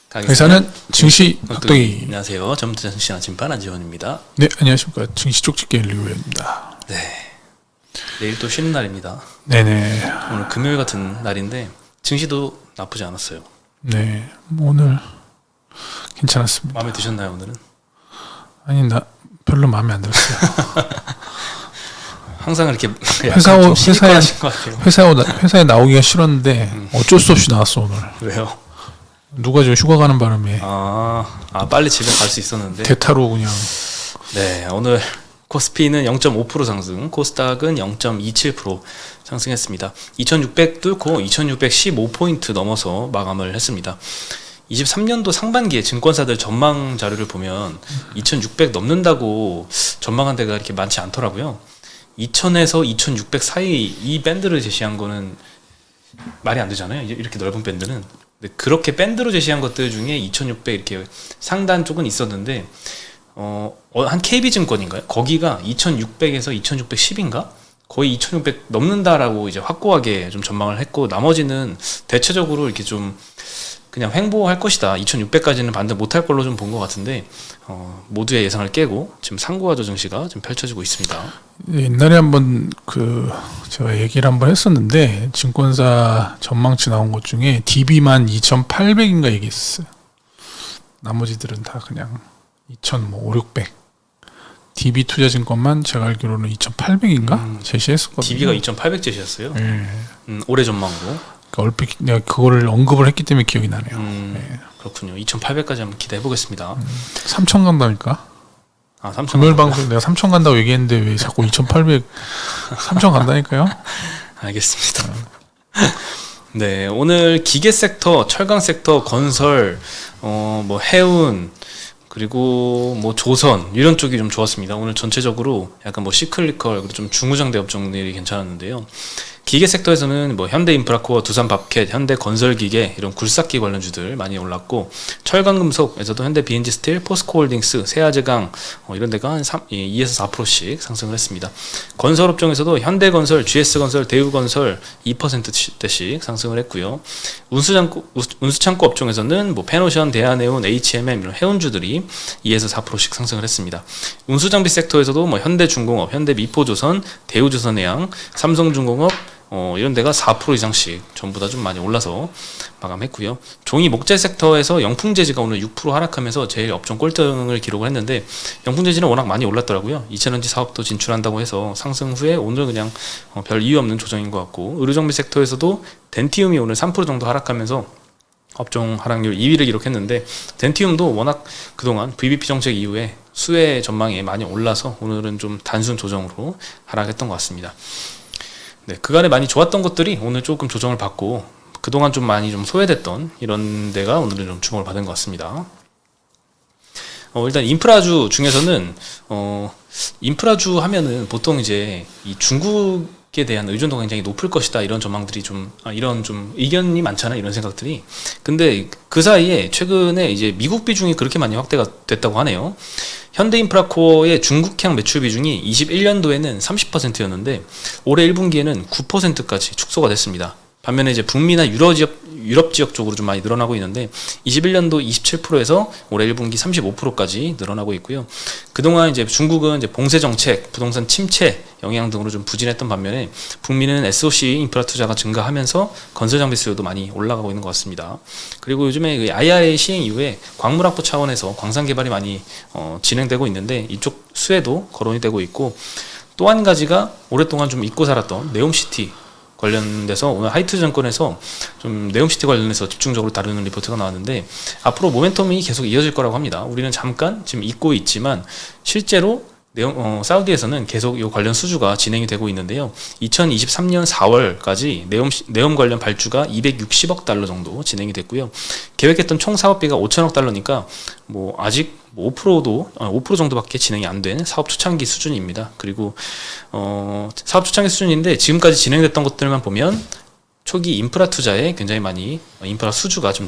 강의사는 증시 깍두기. 안녕하세요. 전문투자 증시 나침반 안지원입니다. 네, 안녕하십니까. 증시 쪽집게 류현입니다. 네. 내일 또 쉬는 날입니다. 네네. 오늘 금요일 같은 날인데 증시도 나쁘지 않았어요. 네, 오늘 괜찮았습니다. 마음에 드셨나요 오늘은? 아니, 나 별로 마음에 안 들었어요. 항상 이렇게 회사에 나오기가 싫었는데 어쩔 수 없이 나왔어 오늘. 왜요? 누가 좀 휴가 가는 바람에 빨리 집에 갈 수 있었는데 대타로 그냥. 네, 오늘 코스피는 0.5% 상승, 코스닥은 0.27% 상승했습니다. 2600 뚫고 2615포인트 넘어서 마감을 했습니다. 23년도 상반기에 증권사들 전망 자료를 보면 2600 넘는다고 전망한 데가 이렇게 많지 않더라고요. 2000에서 2600 사이 이 밴드를 제시한 거는 말이 안 되잖아요. 이렇게 넓은 밴드는. 근데 그렇게 밴드로 제시한 것들 중에 2600 이렇게 상단 쪽은 있었는데 한 KB증권인가요? 거기가 2600에서 2610인가? 거의 2600 넘는다라고 이제 확고하게 좀 전망을 했고, 나머지는 대체적으로 이렇게 좀 그냥 횡보할 것이다. 2600까지는 반대 못할 걸로 좀 본 것 같은데 모두의 예상을 깨고 지금 상고와 조정시가 좀 펼쳐지고 있습니다. 옛날에 한번 제가 얘기를 한번 했었는데 증권사 전망치 나온 것 중에 DB만 2800인가 얘기했어요. 나머지들은 다 그냥 2500, 600. DB 투자증권만 제가 알기로는 2800인가 제시했었거든요. DB가 2800 제시했어요. 네. 올해 전망으로. 얼핏 내가 그거를 언급을 했기 때문에 기억이 나네요. 네. 그렇군요. 2800까지 한번 기대해 보겠습니다. 3000 간다니까. 3000. 금요일 방송 내가 3000 간다고 얘기했는데 왜 자꾸 2800 3000 간다니까요? 알겠습니다. 네, 오늘 기계 섹터, 철강 섹터, 건설, 뭐 해운, 그리고 뭐 조선 이런 쪽이 좀 좋았습니다. 오늘 전체적으로 약간 뭐 시클리컬 그리고 좀 중무장대 업종들이 괜찮았는데요. 기계 섹터에서는 뭐 현대인프라코어, 두산밥켓, 현대건설기계 이런 굴삭기 관련주들 많이 올랐고, 철강금속에서도 현대 BNG스틸, 포스코홀딩스, 세아제강 이런 데가 한 2에서 4%씩 상승을 했습니다. 건설업종에서도 현대건설, GS건설, 대우건설 2%대씩 상승을 했고요. 운수창고 업종에서는 뭐 페노션, 대한해운, HMM 이런 해운주들이 2에서 4%씩 상승을 했습니다. 운수장비 섹터에서도 뭐 현대중공업, 현대미포조선, 대우조선해양, 삼성중공업 이런 데가 4% 이상씩 전부 다 좀 많이 올라서 마감했고요. 종이 목재 섹터에서 영풍재지가 오늘 6% 하락하면서 제일 업종 꼴등을 기록을 했는데, 영풍재지는 워낙 많이 올랐더라고요. 이체전지 사업도 진출한다고 해서 상승 후에 오늘 그냥 별 이유 없는 조정인 것 같고, 의료정비 섹터에서도 덴티움이 오늘 3% 정도 하락하면서 업종 하락률 2위를 기록했는데, 덴티움도 워낙 그동안 VBP 정책 이후에 수혜 전망이 많이 올라서 오늘은 좀 단순 조정으로 하락했던 것 같습니다. 네, 그간에 많이 좋았던 것들이 오늘 조금 조정을 받고 그동안 좀 많이 좀 소외됐던 이런 데가 오늘은 좀 주목을 받은 것 같습니다. 일단 인프라주 중에서는 인프라주 하면은 보통 이제 이 중국에 대한 의존도가 굉장히 높을 것이다 이런 전망들이 이런 좀 의견이 많잖아, 이런 생각들이. 근데 그 사이에 최근에 이제 미국 비중이 그렇게 많이 확대가 됐다고 하네요. 현대인프라코어의 중국향 매출 비중이 21년도에는 30%였는데 올해 1분기에는 9%까지 축소가 됐습니다. 반면에 이제 북미나 유럽 지역 쪽으로 좀 많이 늘어나고 있는데 21년도 27%에서 올해 1분기 35%까지 늘어나고 있고요. 그동안 이제 중국은 이제 봉쇄 정책, 부동산 침체 영향 등으로 좀 부진했던 반면에 북미는 SOC 인프라 투자가 증가하면서 건설 장비 수요도 많이 올라가고 있는 것 같습니다. 그리고 요즘에 IRA 시행 이후에 광물확보 차원에서 광산 개발이 많이 진행되고 있는데 이쪽 수혜도 거론이 되고 있고, 또 한 가지가 오랫동안 좀 잊고 살았던 네옴시티 관련돼서 오늘 하이트증권에서 좀 네옴시티 관련해서 집중적으로 다루는 리포트가 나왔는데, 앞으로 모멘텀이 계속 이어질 거라고 합니다. 우리는 잠깐 지금 잊고 있지만 실제로 사우디에서는 계속 이 관련 수주가 진행이 되고 있는데요. 2023년 4월까지 네옴 관련 발주가 260억 달러 정도 진행이 됐고요. 계획했던 총 사업비가 5천억 달러니까 뭐 아직 5% 정도밖에 진행이 안 된 사업 초창기 수준입니다. 그리고 사업 초창기 수준인데 지금까지 진행됐던 것들만 보면 초기 인프라 투자에 굉장히 많이 인프라 수주가 좀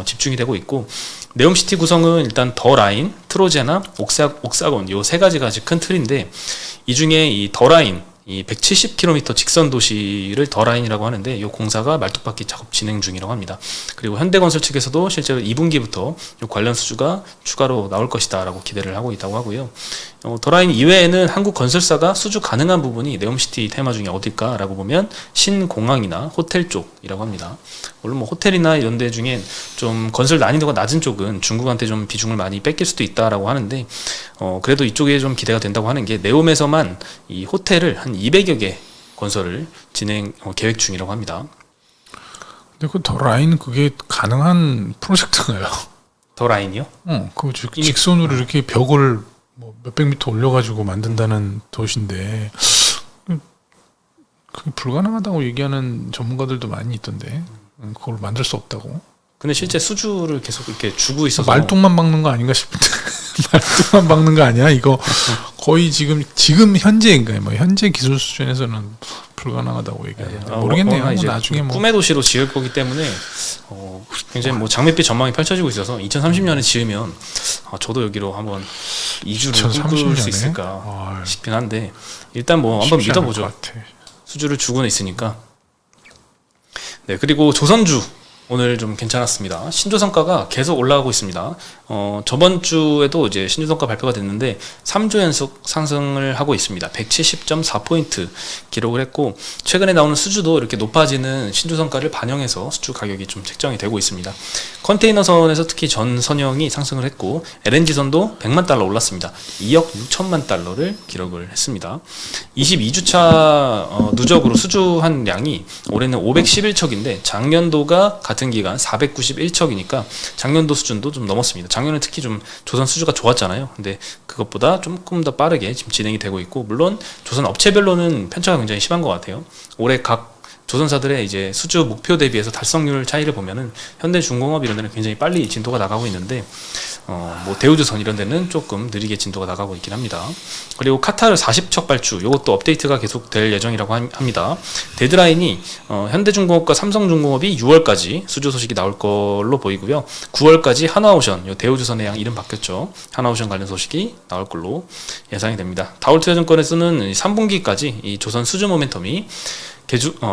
집중이 되고 있고, 네옴시티 구성은 일단 더 라인, 트로제나, 옥사곤 요 세 가지가 아주 큰 틀인데, 이 중에 이 더 라인 이 170km 직선 도시를 더라인이라고 하는데 이 공사가 말뚝박기 작업 진행 중이라고 합니다. 그리고 현대건설 측에서도 실제로 2분기부터 이 관련 수주가 추가로 나올 것이다라고 기대를 하고 있다고 하고요. 더라인 이외에는 한국 건설사가 수주 가능한 부분이 네옴시티 테마 중에 어딜까라고 보면 신공항이나 호텔 쪽이라고 합니다. 물론 뭐 호텔이나 이런 데 중에 좀 건설 난이도가 낮은 쪽은 중국한테 좀 비중을 많이 뺏길 수도 있다라고 하는데 그래도 이쪽에 좀 기대가 된다고 하는 게 네옴에서만 이 호텔을 한 200여 개 건설을 진행 계획 중이라고 합니다. 근데 그 더 라인 그게 가능한 프로젝트인가요? 더 라인이요? 그 직선으로 이렇게 벽을 뭐 몇백 미터 올려가지고 만든다는 도시인데 그게 불가능하다고 얘기하는 전문가들도 많이 있던데 그걸 만들 수 없다고. 근데 실제 수주를 계속 이렇게 주고 있어서 말뚝만 박는 거 아닌가 싶은데 말뚝만 박는 거 아니야? 이거 거의 지금 현재인가요? 뭐 현재 기술 수준에서는 불가능하다고 얘기하는데 모르겠네요. 뭐 이제 나중에 뭐 꿈의 도시로 지을 거기 때문에 굉장히 뭐 장밋빛 전망이 펼쳐지고 있어서 2030년에 지으면 저도 여기로 한번 이주를 꿈꿀 수 있을까 싶긴 한데 일단 뭐 한번 믿어보죠. 수주를 주고는 있으니까. 네, 그리고 조선주 오늘 좀 괜찮았습니다. 신조성과가 계속 올라가고 있습니다. 저번 주에도 이제 신조성과 발표가 됐는데 3주 연속 상승을 하고 있습니다. 170.4포인트 기록을 했고 최근에 나오는 수주도 이렇게 높아지는 신조성과를 반영해서 수주 가격이 좀 책정이 되고 있습니다. 컨테이너선에서 특히 전 선형이 상승을 했고 LNG선도 100만 달러 올랐습니다. 2억 6천만 달러를 기록을 했습니다. 22주차 누적으로 수주한 양이 올해는 511척인데 작년도가 같은 기간 491척이니까 작년도 수준도 좀 넘었습니다. 작년에 특히 좀 조선 수주가 좋았잖아요. 근데 그것보다 조금 더 빠르게 지금 진행이 되고 있고 물론 조선 업체별로는 편차가 굉장히 심한 것 같아요. 올해 각 조선사들의 이제 수주 목표 대비해서 달성률 차이를 보면은 현대중공업 이런 데는 굉장히 빨리 진도가 나가고 있는데 뭐 대우조선 이런 데는 조금 느리게 진도가 나가고 있긴 합니다. 그리고 카타르 40척 발주 이것도 업데이트가 계속 될 예정이라고 합니다. 데드라인이 현대중공업과 삼성중공업이 6월까지 수주 소식이 나올 걸로 보이고요. 9월까지 한화오션 요 대우조선의 양 이름 바뀌었죠. 한화오션 관련 소식이 나올 걸로 예상이 됩니다. 다울투자증권에서는 3분기까지 이 조선 수주 모멘텀이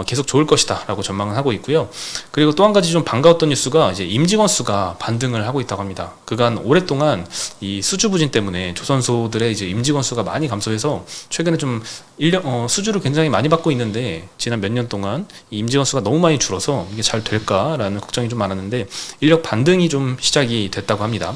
계속 좋을 것이다 라고 전망을 하고 있고요. 그리고 또 한 가지 좀 반가웠던 뉴스가 이제 임직원 수가 반등을 하고 있다고 합니다. 그간 오랫동안 이 수주 부진 때문에 조선소들의 이제 임직원 수가 많이 감소해서 최근에 좀 수주를 굉장히 많이 받고 있는데 지난 몇 년 동안 이 임직원 수가 너무 많이 줄어서 이게 잘 될까라는 걱정이 좀 많았는데 인력 반등이 좀 시작이 됐다고 합니다.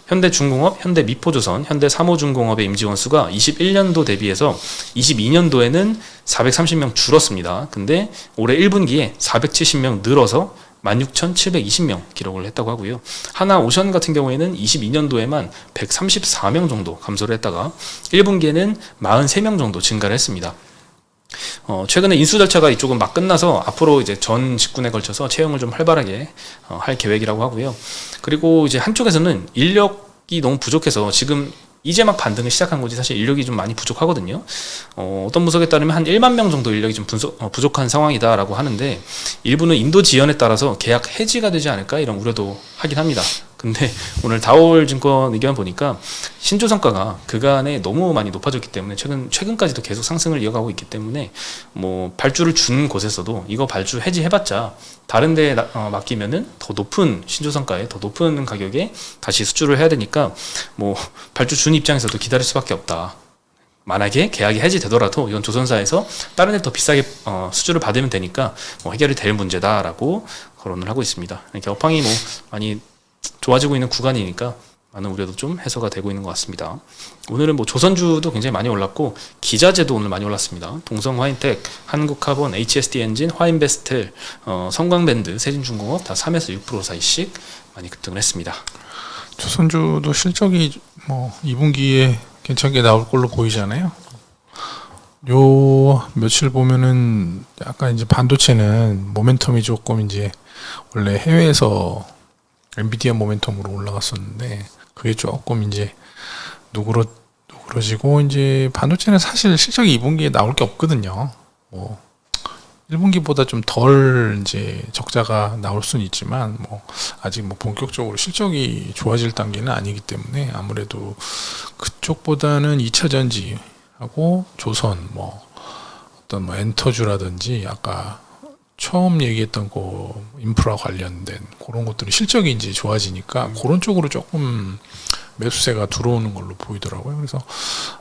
현대중공업, 현대미포조선, 현대삼호중공업의 임직원 수가 21년도 대비해서 22년도에는 430명 줄었습니다. 근데 올해 1분기에 470명 늘어서 16,720명 기록을 했다고 하고요. 하나오션 같은 경우에는 22년도에만 134명 정도 감소를 했다가 1분기에는 43명 정도 증가를 했습니다. 최근에 인수 절차가 이쪽은 막 끝나서 앞으로 이제 전 직군에 걸쳐서 채용을 좀 활발하게 할 계획이라고 하고요. 그리고 이제 한쪽에서는 인력이 너무 부족해서 지금 이제 막 반등을 시작한 거지 사실 인력이 좀 많이 부족하거든요. 어떤 분석에 따르면 한 1만 명 정도 인력이 좀 부족한 상황이다라고 하는데 일부는 인도 지연에 따라서 계약 해지가 되지 않을까 이런 우려도 하긴 합니다. 근데 오늘 다올증권 의견 보니까 신조성과가 그간에 너무 많이 높아졌기 때문에 최근까지도 계속 상승을 이어가고 있기 때문에 뭐 발주를 준 곳에서도 이거 발주 해지해봤자 다른 데에 맡기면은 더 높은 신조성과에 더 높은 가격에 다시 수주를 해야 되니까 뭐 발주 준 입장에서도 기다릴 수밖에 없다. 만약에 계약이 해지되더라도 이건 조선사에서 다른 데 더 비싸게 수주를 받으면 되니까 뭐 해결이 될 문제다라고 거론을 하고 있습니다. 이렇게 업황이 뭐 많이 좋아지고 있는 구간이니까 많은 우려도 좀 해소가 되고 있는 것 같습니다. 오늘은 뭐 조선주도 굉장히 많이 올랐고 기자재도 오늘 많이 올랐습니다. 동성 화인텍, 한국카본, HSD 엔진, 화인베스텔, 성광밴드, 세진중공업 다 3에서 6% 사이씩 많이 급등을 했습니다. 조선주도 실적이 뭐 2분기에 괜찮게 나올 걸로 보이잖아요. 요 며칠 보면은 약간 이제 반도체는 모멘텀이 조금 이제 원래 해외에서 엔비디아 모멘텀으로 올라갔었는데 그게 조금 이제 누그러지고 이제 반도체는 사실 실적이 2분기에 나올 게 없거든요. 뭐 1분기보다 좀 덜 이제 적자가 나올 수는 있지만 뭐 아직 뭐 본격적으로 실적이 좋아질 단계는 아니기 때문에 아무래도 그쪽보다는 2차 전지하고 조선 뭐 어떤 뭐 엔터주라든지 아까 처음 얘기했던 그 인프라 관련된 그런 것들이 실적이 이제 좋아지니까 그런 쪽으로 조금 매수세가 들어오는 걸로 보이더라고요. 그래서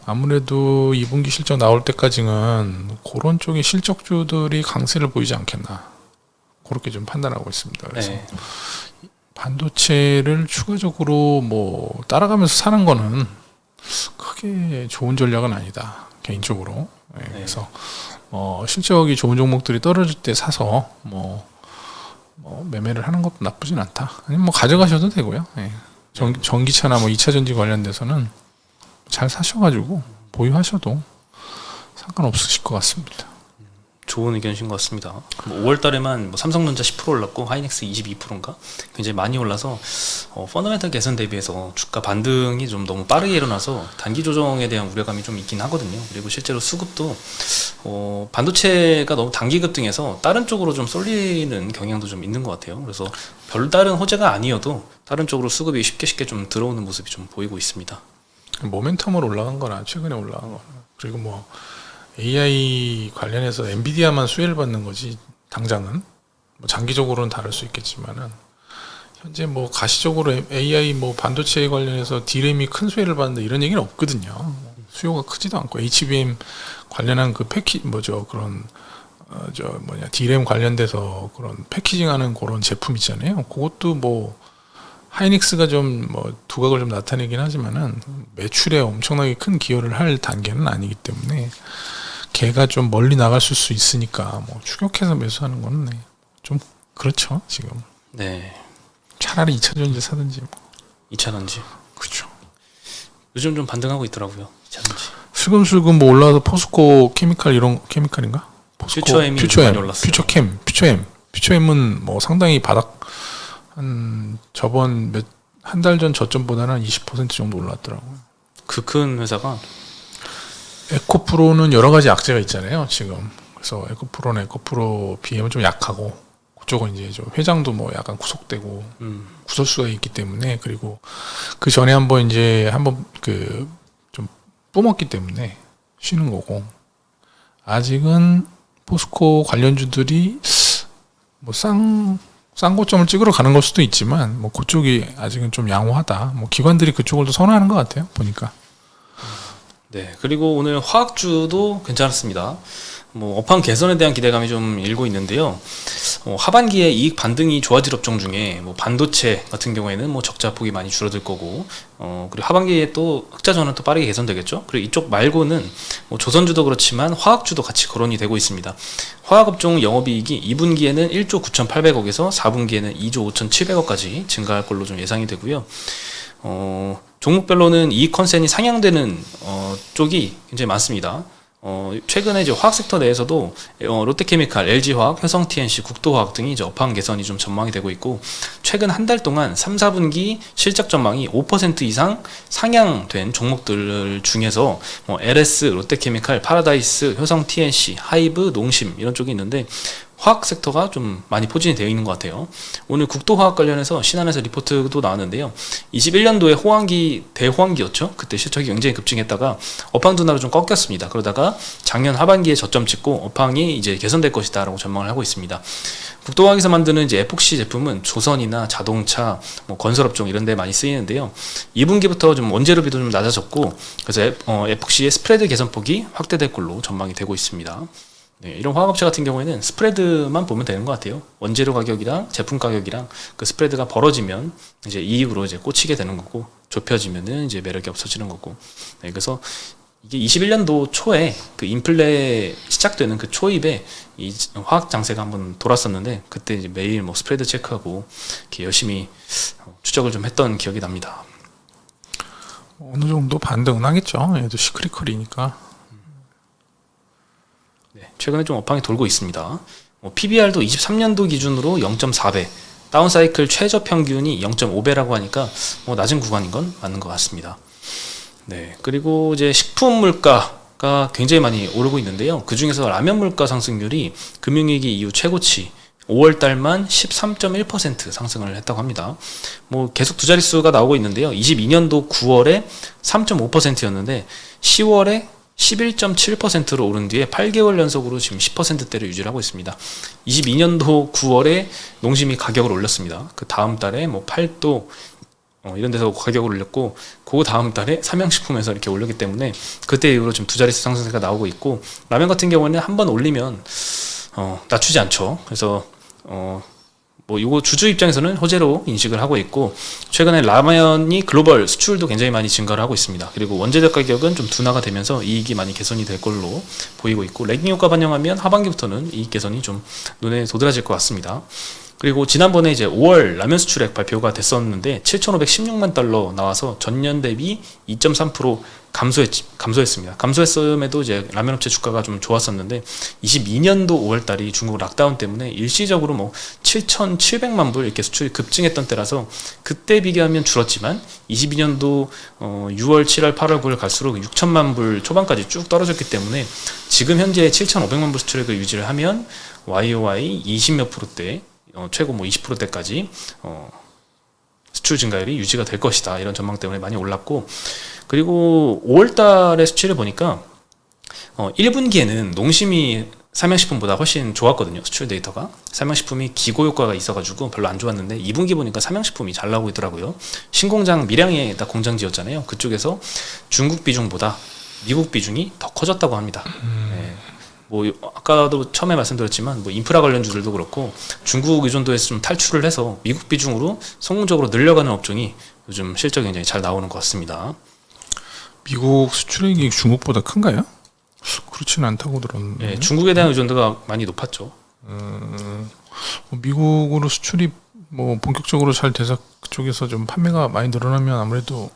아무래도 2분기 실적 나올 때까지는 그런 쪽의 실적주들이 강세를 보이지 않겠나 그렇게 좀 판단하고 있습니다. 그래서 네. 반도체를 추가적으로 뭐 따라가면서 사는 거는 크게 좋은 전략은 아니다 개인적으로. 네, 그래서 실적이 좋은 종목들이 떨어질 때 사서 뭐 매매를 하는 것도 나쁘진 않다. 아니면 뭐 가져가셔도 되고요. 네. 전기차나 뭐 2차 전지 관련돼서는 잘 사셔가지고 보유하셔도 상관없으실 것 같습니다. 좋은 의견이신 것 같습니다. 뭐 5월 달에만 뭐 삼성전자 10% 올랐고 하이닉스 22%인가 굉장히 많이 올라서 펀더멘털 개선 대비해서 주가 반등이 좀 너무 빠르게 일어나서 단기 조정에 대한 우려감이 좀 있긴 하거든요. 그리고 실제로 수급도 반도체가 너무 단기 급등해서 다른 쪽으로 좀 쏠리는 경향도 좀 있는 것 같아요. 그래서 별다른 호재가 아니어도 다른 쪽으로 수급이 쉽게 좀 들어오는 모습이 좀 보이고 있습니다. 모멘텀으로 올라간 거나 최근에 올라간 거나 그리고 뭐 AI 관련해서 엔비디아만 수혜를 받는 거지 당장은 뭐 장기적으로는 다를 수 있겠지만은 현재 뭐 가시적으로 AI 뭐 반도체 관련해서 D램이 큰 수혜를 받는다 이런 얘기는 없거든요. 수요가 크지도 않고 HBM 관련한 그 그런 D램 관련돼서 그런 패키징하는 그런 제품 있잖아요. 그것도 뭐 하이닉스가 좀 뭐 두각을 좀 나타내긴 하지만은 매출에 엄청나게 큰 기여를 할 단계는 아니기 때문에 걔가 좀 멀리 나갔을 수 있으니까 뭐 추격해서 매수하는 거는 좀 그렇죠 지금. 네. 차라리 2차 전지 사든지 뭐. 2차 전지. 그렇죠. 요즘 좀 반등하고 있더라고요. 2차 전지. 슬금슬금 뭐 올라와서 포스코 케미칼 이런 케미칼인가? 퓨처엠이 많이 올랐어요. 퓨처엠은 뭐 상당히 바닥 한 저번 한 달 전 저점보다는 한 20% 정도 올랐더라고요. 그 큰 회사가 에코프로는 여러 가지 악재가 있잖아요 지금. 그래서 에코프로는 에코프로 비하면 좀 약하고 그쪽은 이제 좀 회장도 뭐 약간 구속되고 구설수가 있기 때문에 그리고 그 전에 한번 그 좀 뿜었기 때문에 쉬는 거고 아직은 포스코 관련주들이 뭐 싼 고점을 찍으러 가는 걸 수도 있지만 뭐 그쪽이 아직은 좀 양호하다. 뭐 기관들이 그쪽을 더 선호하는 것 같아요 보니까. 네, 그리고 오늘 화학주도 괜찮았습니다. 뭐 업황 개선에 대한 기대감이 좀 일고 있는데요. 하반기에 이익 반등이 좋아질 업종 중에 뭐 반도체 같은 경우에는 뭐 적자 폭이 많이 줄어들 거고, 그리고 하반기에 또 흑자 전환 또 빠르게 개선되겠죠. 그리고 이쪽 말고는 뭐 조선주도 그렇지만 화학주도 같이 거론이 되고 있습니다. 화학업종 영업이익이 2분기에는 1조 9,800억에서 4분기에는 2조 5,700억까지 증가할 걸로 좀 예상이 되고요. 종목별로는 이익 컨센이 상향되는 쪽이 굉장히 많습니다. 최근에 이제 화학 섹터 내에서도 롯데케미칼, LG화학, 효성TNC, 국도화학 등이 이제 업황 개선이 좀 전망이 되고 있고, 최근 한 달 동안 3, 4분기 실적 전망이 5% 이상 상향된 종목들 중에서 LS, 롯데케미칼, 파라다이스, 효성TNC, 하이브, 농심 이런 쪽이 있는데 화학 섹터가 좀 많이 포진이 되어 있는 것 같아요. 오늘 국도화학 관련해서 신한에서 리포트도 나왔는데요. 21년도에 대호황기였죠. 그때 실적이 굉장히 급증했다가 업황 둔화로 좀 꺾였습니다. 그러다가 작년 하반기에 저점 찍고 업황이 이제 개선될 것이다라고 전망을 하고 있습니다. 국도화학에서 만드는 이제 에폭시 제품은 조선이나 자동차, 뭐 건설업종 이런 데 많이 쓰이는데요. 2분기부터 좀 원재료비도 좀 낮아졌고, 그래서 에폭시의 스프레드 개선폭이 확대될 걸로 전망이 되고 있습니다. 네, 이런 화학업체 같은 경우에는 스프레드만 보면 되는 것 같아요. 원재료 가격이랑 제품 가격이랑 그 스프레드가 벌어지면 이제 이익으로 이제 꽂히게 되는 거고, 좁혀지면은 이제 매력이 없어지는 거고. 네, 그래서 이게 21년도 초에 그 인플레 시작되는 그 초입에 이 화학 장세가 한번 돌았었는데, 그때 이제 매일 뭐 스프레드 체크하고 이렇게 열심히 추적을 좀 했던 기억이 납니다. 어느 정도 반등은 하겠죠. 얘도 시크릿컬이니까. 네, 최근에 좀 업황이 돌고 있습니다. PBR도 23년도 기준으로 0.4배, 다운사이클 최저 평균이 0.5배라고 하니까 낮은 구간인 건 맞는 것 같습니다. 네, 그리고 이제 식품 물가가 굉장히 많이 오르고 있는데요. 그 중에서 라면 물가 상승률이 금융위기 이후 최고치 5월 달만 13.1% 상승을 했다고 합니다. 뭐 계속 두 자릿수가 나오고 있는데요. 22년도 9월에 3.5%였는데 10월에 11.7%로 오른 뒤에 8개월 연속으로 지금 10%대를 유지를 하고 있습니다. 22년도 9월에 농심이 가격을 올렸습니다. 그 다음 달에 뭐 팔도 이런 데서 가격을 올렸고, 그 다음 달에 삼양식품에서 이렇게 올렸기 때문에 그때 이후로 지금 두 자릿수 상승세가 나오고 있고, 라면 같은 경우는 한번 올리면 낮추지 않죠. 그래서 뭐 이거 주주 입장에서는 호재로 인식을 하고 있고, 최근에 라면이 글로벌 수출도 굉장히 많이 증가를 하고 있습니다. 그리고 원재료 가격은 좀 둔화가 되면서 이익이 많이 개선이 될 걸로 보이고 있고, 래깅 효과 반영하면 하반기부터는 이익 개선이 좀 눈에 도드라질 것 같습니다. 그리고 지난번에 이제 5월 라면 수출액 발표가 됐었는데 7,516만 달러 나와서 전년 대비 2.3% 감소했습니다. 감소했음에도 이제 라면 업체 주가가 좀 좋았었는데, 22년도 5월 달이 중국 락다운 때문에 일시적으로 뭐 7,700만 불 이렇게 수출이 급증했던 때라서 그때 비교하면 줄었지만, 22년도 6월, 7월, 8월, 9월 갈수록 6천만 불 초반까지 쭉 떨어졌기 때문에 지금 현재 7,500만 불 수출액을 유지를 하면 YOY 20몇 %대 최고 뭐 20%대까지 수출 증가율이 유지가 될 것이다, 이런 전망 때문에 많이 올랐고, 그리고 5월달에 수치를 보니까 1분기에는 농심이 삼양식품보다 훨씬 좋았거든요. 수출 데이터가. 삼양식품이 기고 효과가 있어가지고 별로 안 좋았는데 2분기 보니까 삼양식품이 잘 나오고 있더라고요. 신공장 밀양에다 공장 지었잖아요. 그쪽에서 중국 비중보다 미국 비중이 더 커졌다고 합니다. 네. 뭐 아까도 처음에 말씀드렸지만 뭐 인프라 관련주들도 그렇고 중국 의존도에서 좀 탈출을 해서 미국 비중으로 성공적으로 늘려가는 업종이 요즘 실적이 굉장히 잘 나오는 것 같습니다. 미국 수출액이 중국보다 큰가요? 그렇지는 않다고 들었는데. 네, 중국에 대한 의존도가 많이 높았죠. 미국으로 수출이 뭐 본격적으로 잘 돼서 그쪽에서 좀 판매가 많이 늘어나면 아무래도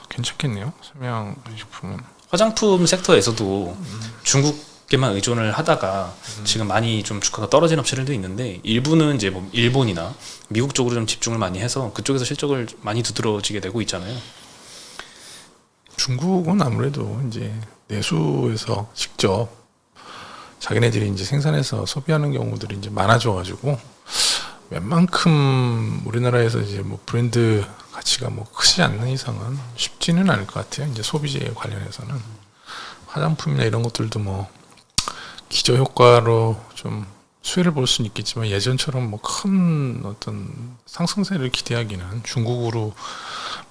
괜찮겠네요. 삼양식품은. 화장품 섹터에서도 중국에만 의존을 하다가 지금 많이 좀 주가가 떨어진 업체들도 있는데, 일부는 이제 뭐 일본이나 미국 쪽으로 좀 집중을 많이 해서 그쪽에서 실적을 많이 두드러지게 되고 있잖아요. 중국은 아무래도 이제 내수에서 직접 자기네들이 이제 생산해서 소비하는 경우들이 이제 많아져가지고, 웬만큼 우리나라에서 이제 뭐 브랜드 가치가 뭐 크지 않는 이상은 쉽지는 않을 것 같아요. 이제 소비재 관련해서는 화장품이나 이런 것들도 뭐 기저 효과로 좀 수혜를 볼 수는 있겠지만, 예전처럼 뭐 큰 어떤 상승세를 기대하기는, 중국으로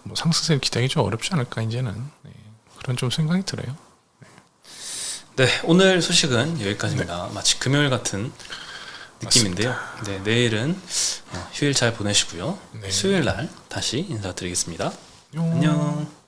뭐 상승세를 기대하기 좀 어렵지 않을까 이제는. 네, 그런 좀 생각이 들어요. 네, 오늘 소식은 여기까지입니다. 네. 마치 금요일 같은 느낌인데요. 네, 내일은 휴일 잘 보내시고요. 네. 수요일 날 다시 인사드리겠습니다. 안녕.